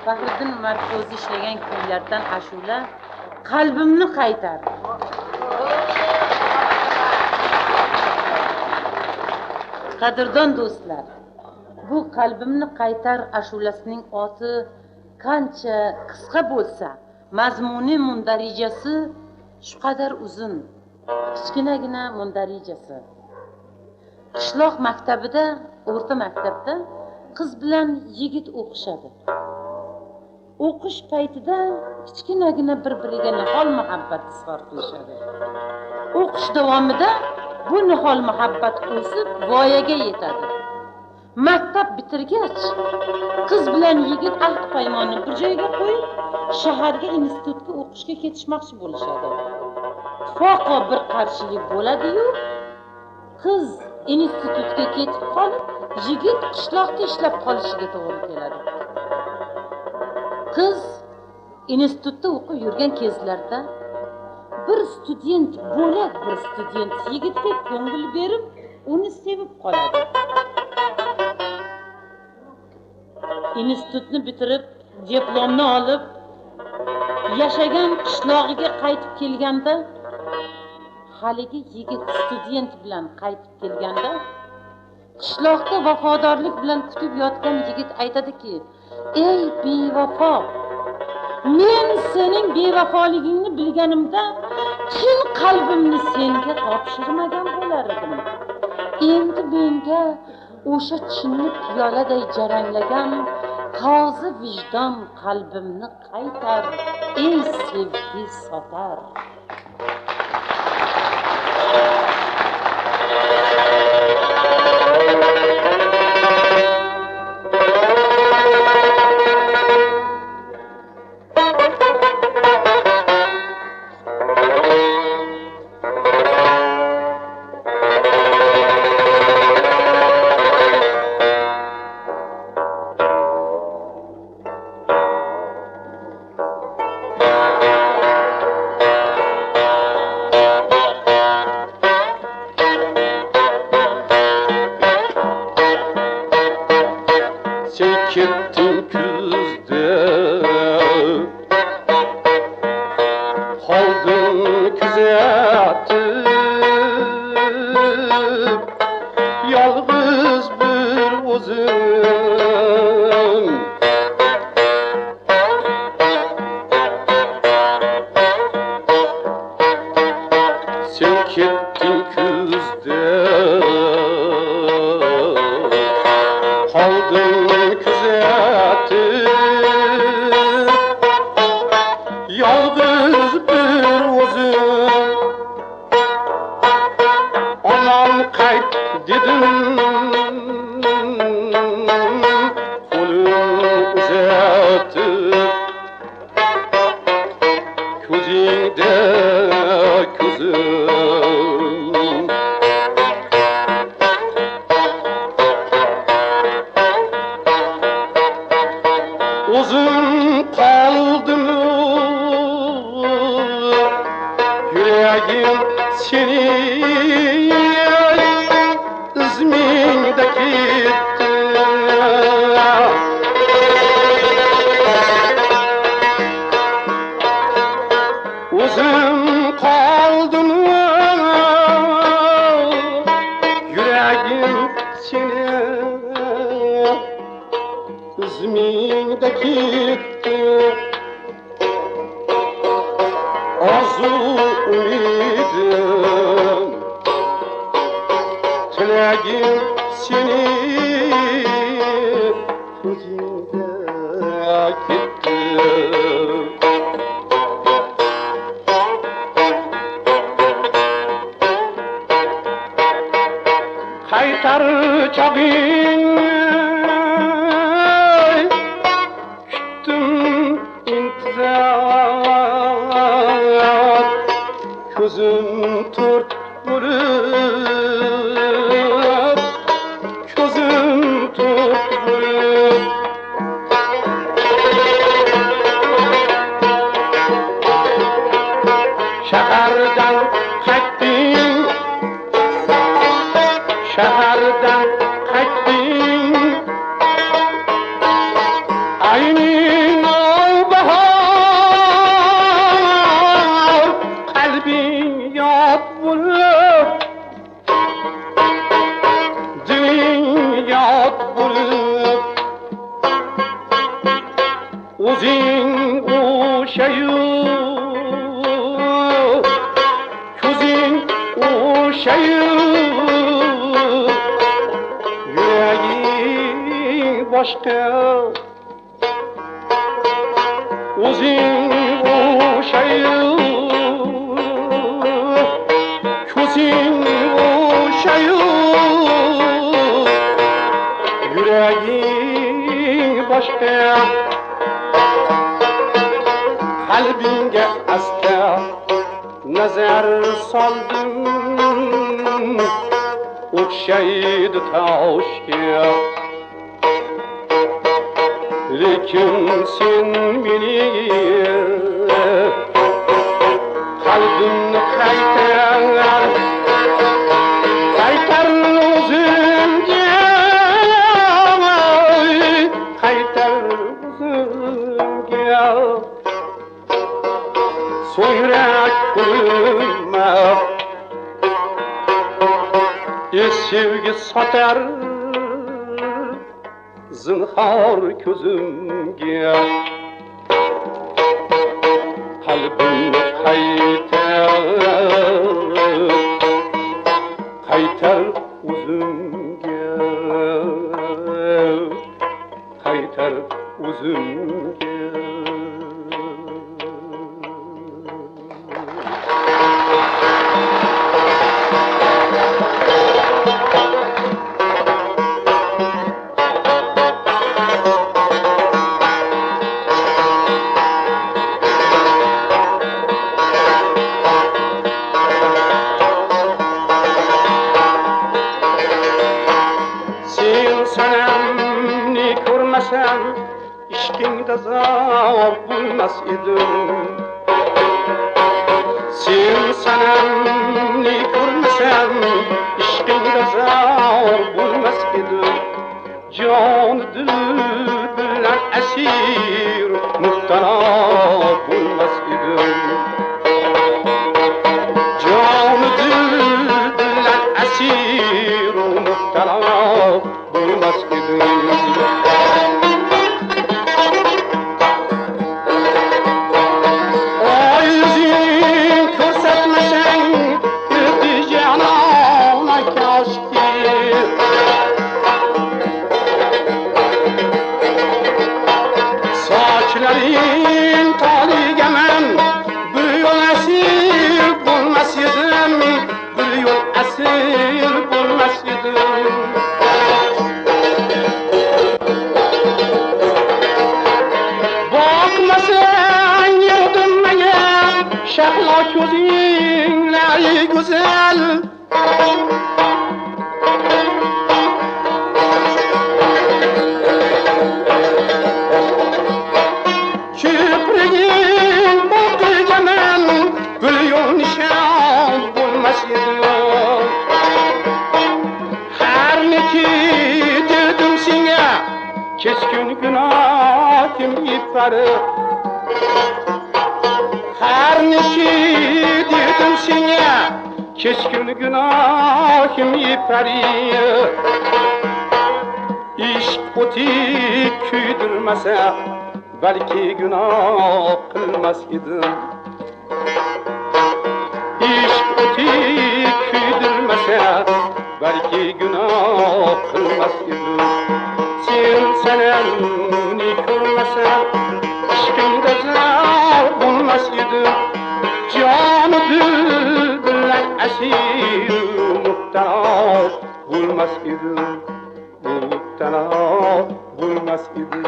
Fahriddin Marko'zi ishlagan kuylardan ashula qalbimni qaytar. Qadrdon do'stlar, bu qalbimni qaytar ashulasining oti qancha qisqa bo'lsa, mazmuni mundarijasi shu qadar uzun. Kichkinagina mundarijasi. Qishloq maktabida, o'rta maktabda qiz bilan yigit o'qishadi. O'qish paytida kichkinagina bir-biriga nihol muhabbat izhor qilishadi. O'qish davomida bu nihol muhabbat o'sib voyaga yetadi. Maktab bitirgach, qiz bilan yigit ahd paymonni bir joyga qo'yib, shaharga institutga o'qishga ketishmoqchi bo'lishadi. Ittifoqo bir qarshilik bo'ladi-yu, qiz institutga ketib qolib, yigit qishloqda ishlab qolishiga to'g'ri keladi. Qiz institutda o'qib yurgan kezlarda bir student yigitga ko'ngil berib, uni sevib qoladi. Institutni bitirib, diplomni olib, yashagan qishlog'iga qaytib kelganda, haligi yigit student bilan qaytib kelganda, qishloqda vafodorlik bilan kutib yotgan yigit aytadiki: "Ey bevafo, men sening bevafoligingni bilganimda chin qalbimni senga topshirmagan bo'lar edim. Endi menga o'sha chinni piyoladay jaranglagan toza vijdon qalbimni qaytar, ey sevgi sotar." Shahardan qaytding, ayning yürəyi başqa o'zing o'xshayib ko'zing o'xshayib yuraging boshqa qalbingga asta nazar soldim o'xshaydi toshga lekin sen meni qalbimni qaytar o'zimga qaytar o'zimga so'ngra ko'rma sevgi sotar zinhor ko'zimga qalbimni qaytar o'zimga qaytar o'zimga sanamni ko'rmasam ishqingda zor bo'lmas edim sen sanamni ko'rmasam ishqingda zor bo'lmas edim jon dil bilan asir muftalo bo'lmas edim jon dil bilan asir muftalo bulmas edim oyizing ko'rsatmasang janon koshki sochlaring toligaman bir yo'l asir bo'lmas edim bir yo'l asir bo'lmas edim shahlo ko'zinglar go'zal ko'priging boqigaman bir yo'l nishon bo'lmas edim har neki dedim senga keskin gunohim ipari har neki dedim senga keskin gunohim ipari ishq o'ti kuydirmasa balki gunoh qilmas edim ishq o'ti kuydirmasa balki gunoh qilmas edim sen sanamni ko'rmasam ishqingda zor bo'lmas edim joni dil bilan asir muftalo bo'lmas edim muftalo bo'lmas edim